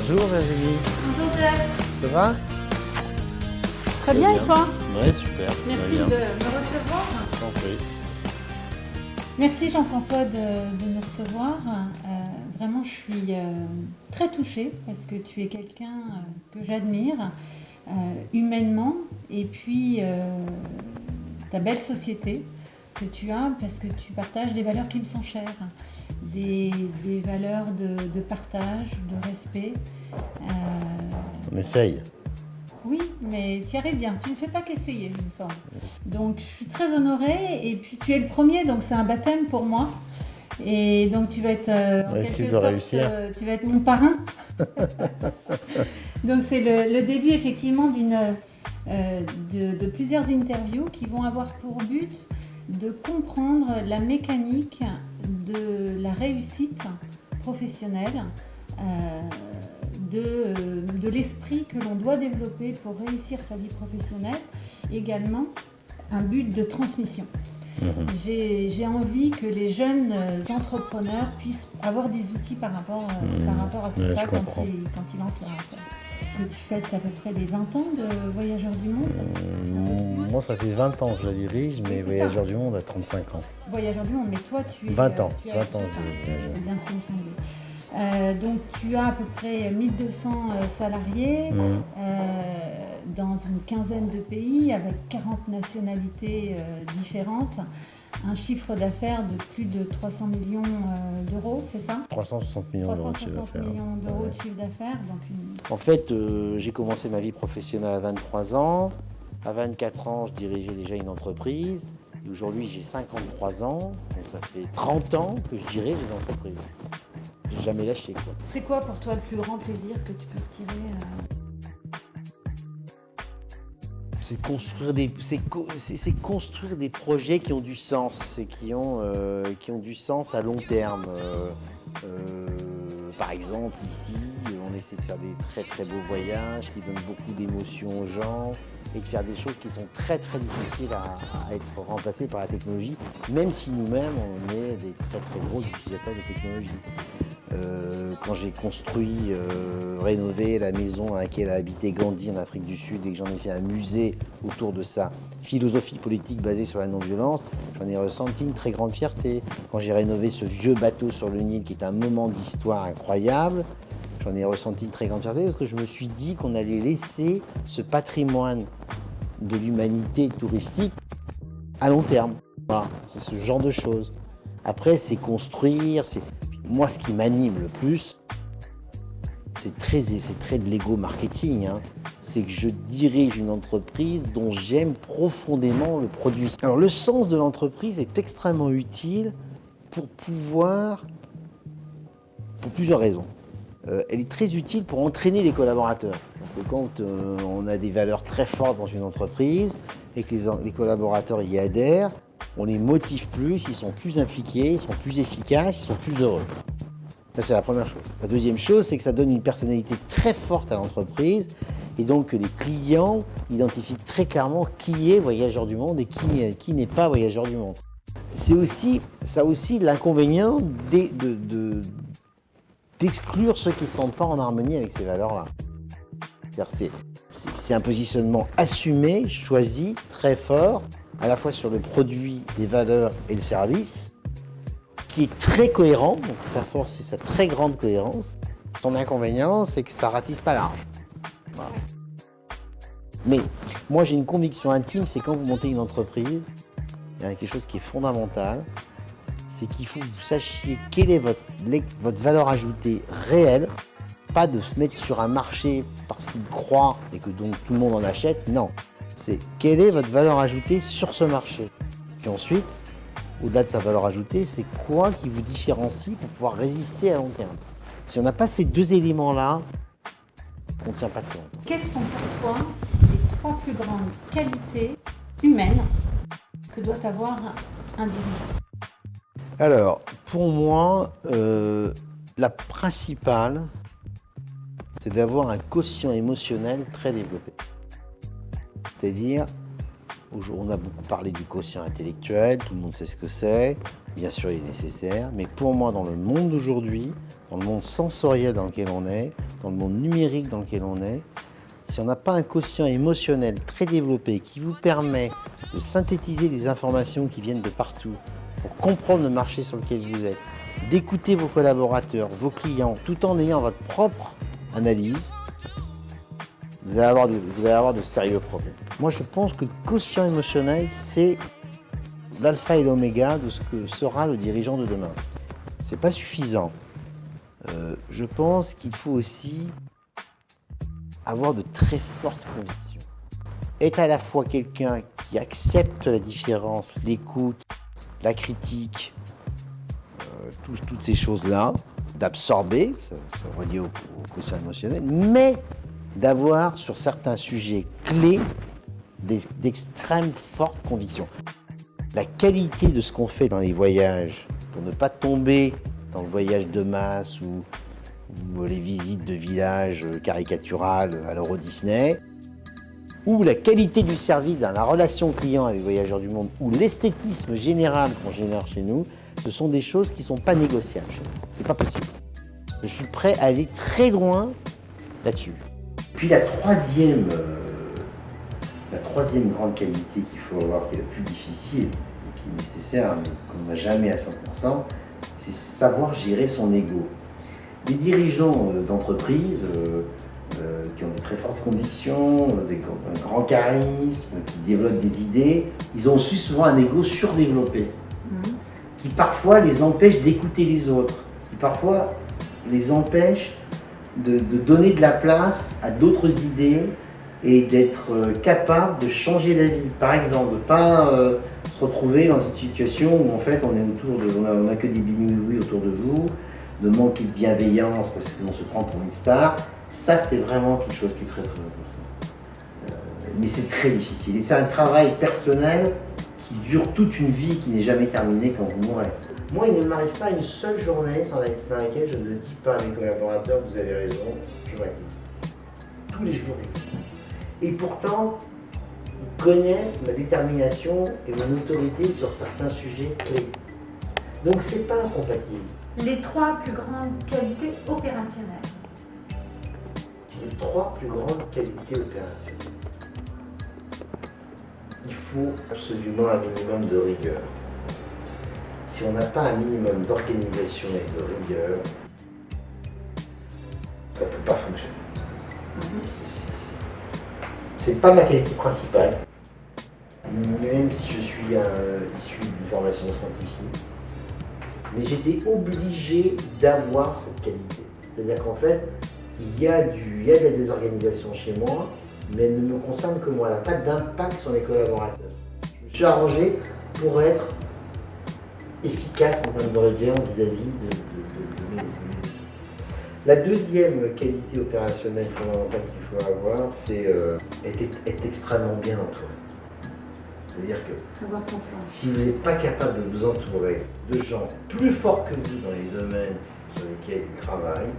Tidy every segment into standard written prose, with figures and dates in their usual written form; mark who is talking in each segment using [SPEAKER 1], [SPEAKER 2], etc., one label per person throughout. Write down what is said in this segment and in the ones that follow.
[SPEAKER 1] Bonjour Virginie.
[SPEAKER 2] Bonjour Jeff.
[SPEAKER 1] Ça va?
[SPEAKER 2] Très bien et toi?
[SPEAKER 1] Ouais, super.
[SPEAKER 2] Merci de me recevoir.
[SPEAKER 1] T'en prie.
[SPEAKER 2] Merci Jean-François de nous recevoir. Vraiment, je suis très touchée parce que tu es quelqu'un que j'admire humainement et puis ta belle société que tu as parce que tu partages des valeurs qui me sont chères, des valeurs de partage, de respect.
[SPEAKER 1] On essaye.
[SPEAKER 2] Oui, mais tu y arrives bien. Tu ne fais pas qu'essayer, il me semble. Donc, je suis très honorée. Et puis, tu es le premier, donc c'est un baptême pour moi. Et donc, tu vas être, en quelque sorte, tu vas être mon parrain. Donc, c'est le début, effectivement, de plusieurs interviews qui vont avoir pour but de comprendre la mécanique de la réussite professionnelle, de l'esprit que l'on doit développer pour réussir sa vie professionnelle, également un but de transmission. J'ai envie que les jeunes entrepreneurs puissent avoir des outils par rapport à tout ça quand ils lancent leur affaire. Tu fêtes à peu près les 20 ans de Voyageurs du Monde.
[SPEAKER 1] Moi, ça fait 20 ans que je la dirige, mais Voyageurs du Monde a 35 ans.
[SPEAKER 2] Voyageurs du Monde, mais toi, tu es...
[SPEAKER 1] 20 ans.
[SPEAKER 2] Tu as,
[SPEAKER 1] 20 ans,
[SPEAKER 2] c'est bien ce qui me semblait. Donc tu as à peu près 1200 salariés dans une quinzaine de pays avec 40 nationalités différentes, un chiffre d'affaires de plus de 300 millions d'euros, c'est ça?
[SPEAKER 1] 360 millions d'euros de chiffre d'affaires.
[SPEAKER 2] 360 millions d'euros de chiffre d'affaires.
[SPEAKER 3] En fait, j'ai commencé ma vie professionnelle à 23 ans. À 24 ans, je dirigeais déjà une entreprise. Et aujourd'hui, j'ai 53 ans. Donc ça fait 30 ans que je dirige une entreprise. J'ai jamais lâché, quoi.
[SPEAKER 2] C'est quoi pour toi le plus grand plaisir que tu peux retirer
[SPEAKER 3] C'est construire des projets qui ont du sens et qui ont du sens à long terme. Par exemple, ici, on essaie de faire des très très beaux voyages qui donnent beaucoup d'émotions aux gens et de faire des choses qui sont très très difficiles à être remplacées par la technologie, même si nous-mêmes on est des très très gros utilisateurs de technologie. Quand j'ai construit, rénové la maison dans laquelle a habité Gandhi en Afrique du Sud et que j'en ai fait un musée autour de sa philosophie politique basée sur la non-violence, j'en ai ressenti une très grande fierté. Quand j'ai rénové ce vieux bateau sur le Nil qui est un moment d'histoire incroyable, j'en ai ressenti une très grande fierté parce que je me suis dit qu'on allait laisser ce patrimoine de l'humanité touristique à long terme. Voilà, c'est ce genre de choses. Après, c'est construire, moi, ce qui m'anime le plus, c'est très de l'ego marketing, hein. C'est que je dirige une entreprise dont j'aime profondément le produit. Alors, le sens de l'entreprise est extrêmement utile pour plusieurs raisons. Elle est très utile pour entraîner les collaborateurs. Donc, quand on a des valeurs très fortes dans une entreprise et que les collaborateurs y adhèrent, on les motive plus, ils sont plus impliqués, ils sont plus efficaces, ils sont plus heureux. Ça, c'est la première chose. La deuxième chose, c'est que ça donne une personnalité très forte à l'entreprise et donc que les clients identifient très clairement qui est Voyageur du Monde et qui n'est pas Voyageur du Monde. Ça a aussi l'inconvénient d'exclure ceux qui ne sont pas en harmonie avec ces valeurs-là. C'est un positionnement assumé, choisi, très fort, à la fois sur le produit, les valeurs et le service, qui est très cohérent, donc sa force c'est sa très grande cohérence. Son inconvénient, c'est que ça ratisse pas large. Voilà. Mais moi j'ai une conviction intime, c'est quand vous montez une entreprise, il y a quelque chose qui est fondamental, c'est qu'il faut que vous sachiez quelle est votre valeur ajoutée réelle, pas de se mettre sur un marché parce qu'il croit et que donc tout le monde en achète, non. C'est quelle est votre valeur ajoutée sur ce marché. Puis ensuite, au-delà de sa valeur ajoutée, c'est quoi qui vous différencie pour pouvoir résister à long terme. Si on n'a pas ces deux éléments-là, on ne tient pas très longtemps.
[SPEAKER 2] Quelles sont pour toi les 3 plus grandes qualités humaines que doit avoir un dirigeant?
[SPEAKER 3] Alors, pour moi, la principale, c'est d'avoir un quotient émotionnel très développé. C'est-à-dire, on a beaucoup parlé du quotient intellectuel, tout le monde sait ce que c'est. bien sûr il est nécessaire, mais pour moi dans le monde d'aujourd'hui, dans le monde sensoriel dans lequel on est, dans le monde numérique dans lequel on est, si on n'a pas un quotient émotionnel très développé qui vous permet de synthétiser les informations qui viennent de partout pour comprendre le marché sur lequel vous êtes, d'écouter vos collaborateurs, vos clients, tout en ayant votre propre analyse, vous allez avoir de sérieux problèmes. Moi, je pense que le quotient émotionnel, c'est l'alpha et l'oméga de ce que sera le dirigeant de demain. C'est pas suffisant. Je pense qu'il faut aussi avoir de très fortes convictions. Être à la fois quelqu'un qui accepte la différence, l'écoute, la critique, toutes ces choses-là, d'absorber, c'est relié au quotient émotionnel, mais d'avoir sur certains sujets clés d'extrêmes fortes convictions. La qualité de ce qu'on fait dans les voyages, pour ne pas tomber dans le voyage de masse ou les visites de villages caricaturales à l'Euro Disney, ou la qualité du service dans la relation client avec les voyageurs du monde, ou l'esthétisme général qu'on génère chez nous, ce sont des choses qui ne sont pas négociables chez nous. C'est pas possible. Je suis prêt à aller très loin là-dessus. Puis la troisième grande qualité qu'il faut avoir, qui est la plus difficile, et qui est nécessaire, mais qu'on n'a jamais à 100%, c'est savoir gérer son ego. Les dirigeants d'entreprise qui ont de très fortes convictions, un grand charisme, qui développent des idées, ils ont aussi souvent un ego surdéveloppé, qui parfois les empêche d'écouter les autres, qui parfois les empêche de donner de la place à d'autres idées et d'être capable de changer d'avis. Par exemple, de ne pas se retrouver dans une situation où en fait on n'a que des binouis autour de vous, de manquer de bienveillance parce qu'on se prend pour une star. Ça, c'est vraiment quelque chose qui est très très important. Mais c'est très difficile. Et c'est un travail personnel qui dure toute une vie, qui n'est jamais terminé quand vous mourrez. Moi, il ne m'arrive pas une seule journée dans laquelle je ne dis pas à mes collaborateurs, vous avez raison, je m'inquiète. Tous les jours. Et pourtant, ils connaissent ma détermination et mon autorité sur certains sujets clés. Donc, c'est pas incompatible.
[SPEAKER 2] Les 3 plus grandes qualités opérationnelles.
[SPEAKER 3] Les 3 plus grandes qualités opérationnelles. Il faut absolument un minimum de rigueur. Si on n'a pas un minimum d'organisation et de rigueur, ça ne peut pas fonctionner. C'est pas ma qualité principale, même si je suis issu d'une formation scientifique, mais j'étais obligé d'avoir cette qualité. C'est-à-dire qu'en fait, il y a de la désorganisation chez moi, mais elle ne me concerne que moi. Elle n'a pas d'impact sur les collaborateurs. Je me suis arrangé pour être efficace en termes de rigueur vis-à-vis de mes équipes. La deuxième qualité opérationnelle fondamentale qu'il faut avoir, c'est être extrêmement bien entouré. C'est-à-dire que si vous n'êtes pas capable de vous entourer de gens plus forts que vous dans les domaines sur lesquels ils travaillent,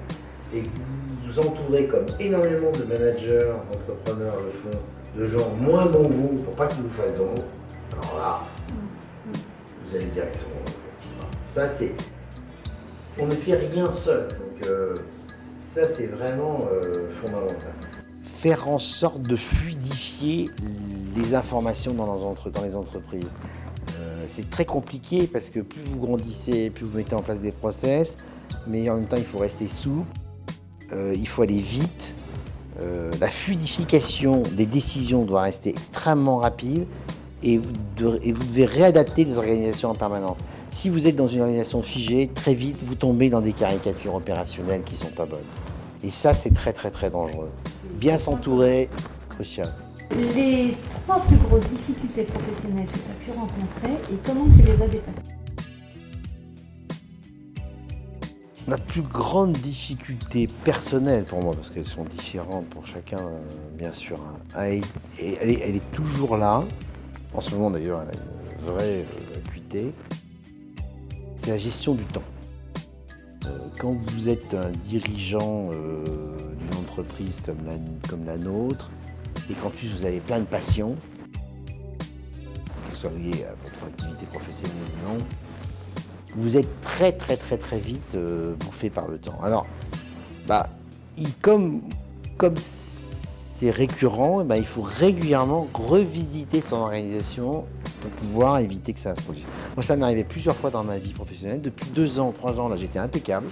[SPEAKER 3] et que vous vous entourez comme énormément de managers, d'entrepreneurs le font, de gens moins bons que vous pour pas qu'ils vous fassent d'ombre, alors là, vous allez directement. Ça, c'est. On ne fait rien seul. Donc, ça, c'est vraiment fondamental. Faire en sorte de fluidifier les informations dans les entreprises. C'est très compliqué parce que plus vous grandissez, plus vous mettez en place des process, mais en même temps, il faut rester souple. Il faut aller vite. La fluidification des décisions doit rester extrêmement rapide et vous devez réadapter les organisations en permanence. Si vous êtes dans une organisation figée, très vite, vous tombez dans des caricatures opérationnelles qui ne sont pas bonnes. Et ça, c'est très très très dangereux. Bien s'entourer, crucial.
[SPEAKER 2] Les 3 plus grosses difficultés professionnelles que tu as pu rencontrer et comment tu les as dépassées?
[SPEAKER 3] La plus grande difficulté personnelle pour moi, parce qu'elles sont différentes pour chacun, bien sûr, elle est toujours là. En ce moment, d'ailleurs, elle a une vraie acuité. C'est la gestion du temps. Quand vous êtes un dirigeant d'une entreprise comme la nôtre, et qu'en plus vous avez plein de passions, que ce soit lié à votre activité professionnelle ou non, vous êtes très vite bouffé par le temps. Alors, comme c'est récurrent, il faut régulièrement revisiter son organisation pour pouvoir éviter que ça se produise. Moi, ça m'est arrivé plusieurs fois dans ma vie professionnelle. Depuis 2 ans, 3 ans, là, j'étais impeccable.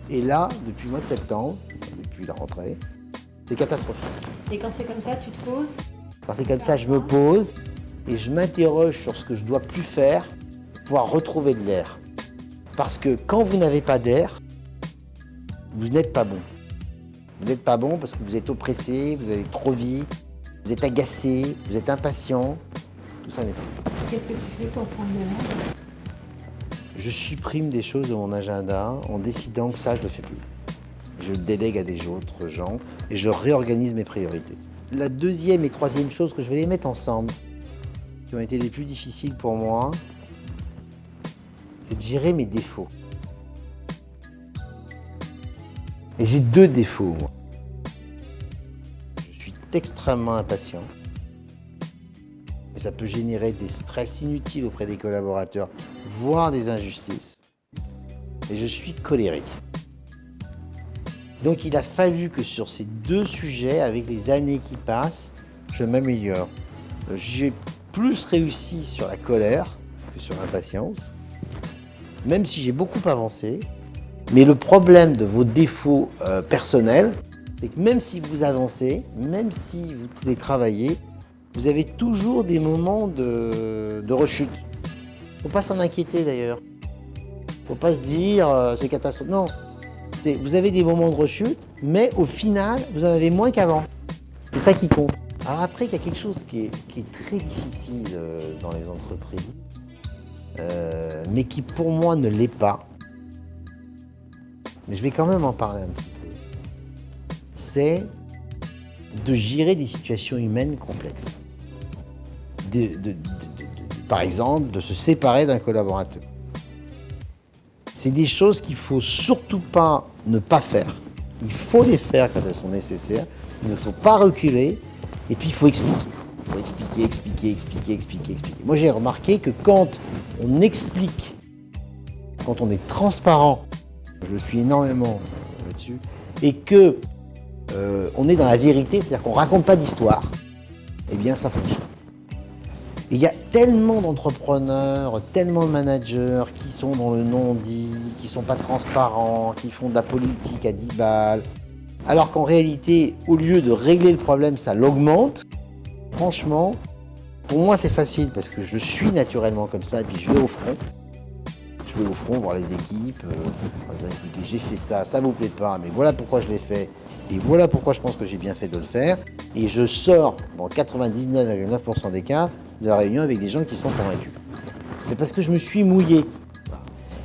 [SPEAKER 3] Et là, depuis le mois de septembre, depuis la rentrée, c'est catastrophique.
[SPEAKER 2] Et quand c'est comme ça, tu te poses?
[SPEAKER 3] Quand c'est comme ça, je me pose et je m'interroge sur ce que je dois plus faire pour pouvoir retrouver de l'air. Parce que quand vous n'avez pas d'air, vous n'êtes pas bon. Vous n'êtes pas bon parce que vous êtes oppressé, vous allez trop vite, vous êtes agacé, vous êtes impatient. Tout ça n'est pas bon.
[SPEAKER 2] Qu'est-ce que tu fais pour prendre de l'air?
[SPEAKER 3] Je supprime des choses de mon agenda en décidant que ça, je ne le fais plus. Je le délègue à des autres gens et je réorganise mes priorités. La deuxième et troisième chose que je vais les mettre ensemble, qui ont été les plus difficiles pour moi, c'est de gérer mes défauts. Et j'ai 2 défauts, moi. Je suis extrêmement impatient. Et ça peut générer des stress inutiles auprès des collaborateurs, voire des injustices. Et je suis colérique. Donc il a fallu que sur ces 2 sujets, avec les années qui passent, je m'améliore. J'ai plus réussi sur la colère que sur l'impatience, même si j'ai beaucoup avancé. Mais le problème de vos défauts personnels, c'est que même si vous avancez, même si vous télétravaillez, vous avez toujours des moments de rechute. Faut pas s'en inquiéter d'ailleurs. Faut pas se dire c'est catastrophique. Non, vous avez des moments de rechute, mais au final, vous en avez moins qu'avant. C'est ça qui compte. Alors après, il y a quelque chose qui est très difficile dans les entreprises, mais qui pour moi ne l'est pas. Mais je vais quand même en parler un petit peu. C'est de gérer des situations humaines complexes. Par exemple, de se séparer d'un collaborateur. C'est des choses qu'il ne faut surtout pas ne pas faire. Il faut les faire quand elles sont nécessaires. Il ne faut pas reculer. Et puis, il faut expliquer. Il faut expliquer. Moi, j'ai remarqué que quand on explique, quand on est transparent, je suis énormément là-dessus, et que on est dans la vérité, c'est-à-dire qu'on ne raconte pas d'histoire, eh bien, ça fonctionne. Et il y a tellement d'entrepreneurs, tellement de managers qui sont dans le non-dit, qui ne sont pas transparents, qui font de la politique à 10 balles, alors qu'en réalité, au lieu de régler le problème, ça l'augmente. Franchement, pour moi, c'est facile parce que je suis naturellement comme ça, et puis je vais au front. Je vais au front voir les équipes, écoutez, j'ai fait ça, ça vous plaît pas, mais voilà pourquoi je l'ai fait, et voilà pourquoi je pense que j'ai bien fait de le faire. Et je sors dans 99,9% des cas de la réunion avec des gens qui sont convaincus. Mais parce que je me suis mouillé.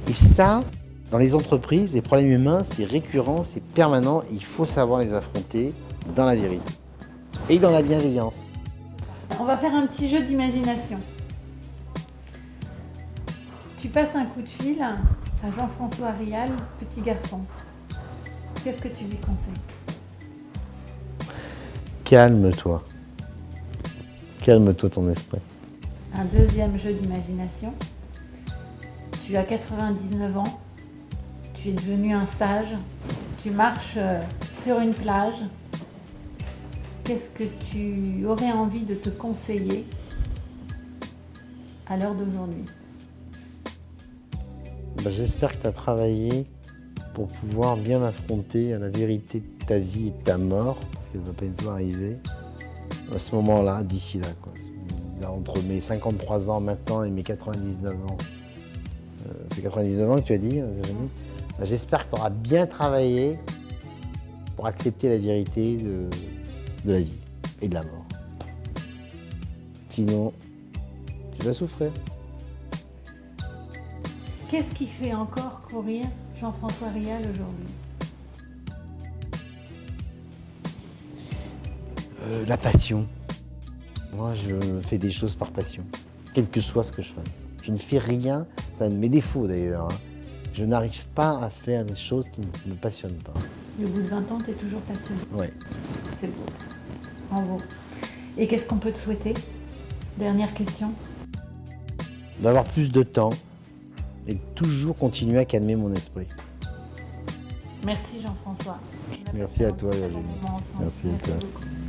[SPEAKER 3] Et ça, dans les entreprises, les problèmes humains, c'est récurrent, c'est permanent, et il faut savoir les affronter dans la vérité et dans la bienveillance.
[SPEAKER 2] On va faire un petit jeu d'imagination. Tu passes un coup de fil à Jean-François Rial, petit garçon. Qu'est-ce que tu lui conseilles?
[SPEAKER 1] Calme-toi. Calme-toi ton esprit.
[SPEAKER 2] Un deuxième jeu d'imagination. Tu as 99 ans. Tu es devenu un sage. Tu marches sur une plage. Qu'est-ce que tu aurais envie de te conseiller à l'heure d'aujourd'hui?
[SPEAKER 1] J'espère que tu as travaillé pour pouvoir bien affronter la vérité de ta vie et de ta mort, parce qu'elle ne va pas du tout arriver à ce moment-là, d'ici là, quoi. Entre mes 53 ans maintenant et mes 99 ans. C'est 99 ans que tu as dit, Virginie. J'espère que tu auras bien travaillé pour accepter la vérité de la vie et de la mort. Sinon, tu vas souffrir.
[SPEAKER 2] Qu'est-ce qui fait encore courir Jean-François Rial aujourd'hui?
[SPEAKER 3] La passion. Moi, je fais des choses par passion, quel que soit ce que je fasse. Je ne fais rien, c'est un de mes défauts d'ailleurs. Je n'arrive pas à faire des choses qui ne me passionnent pas.
[SPEAKER 2] Et au bout de 20 ans, tu es toujours passionné.
[SPEAKER 3] Ouais.
[SPEAKER 2] C'est beau. Bravo. Et qu'est-ce qu'on peut te souhaiter? Dernière question.
[SPEAKER 3] D'avoir plus de temps et toujours continuer à calmer mon esprit.
[SPEAKER 2] Merci Jean-François.
[SPEAKER 3] Merci à toi,
[SPEAKER 2] On a passé un
[SPEAKER 3] Virginie.
[SPEAKER 2] bon moment ensemble.
[SPEAKER 3] Merci à toi.
[SPEAKER 2] Beaucoup.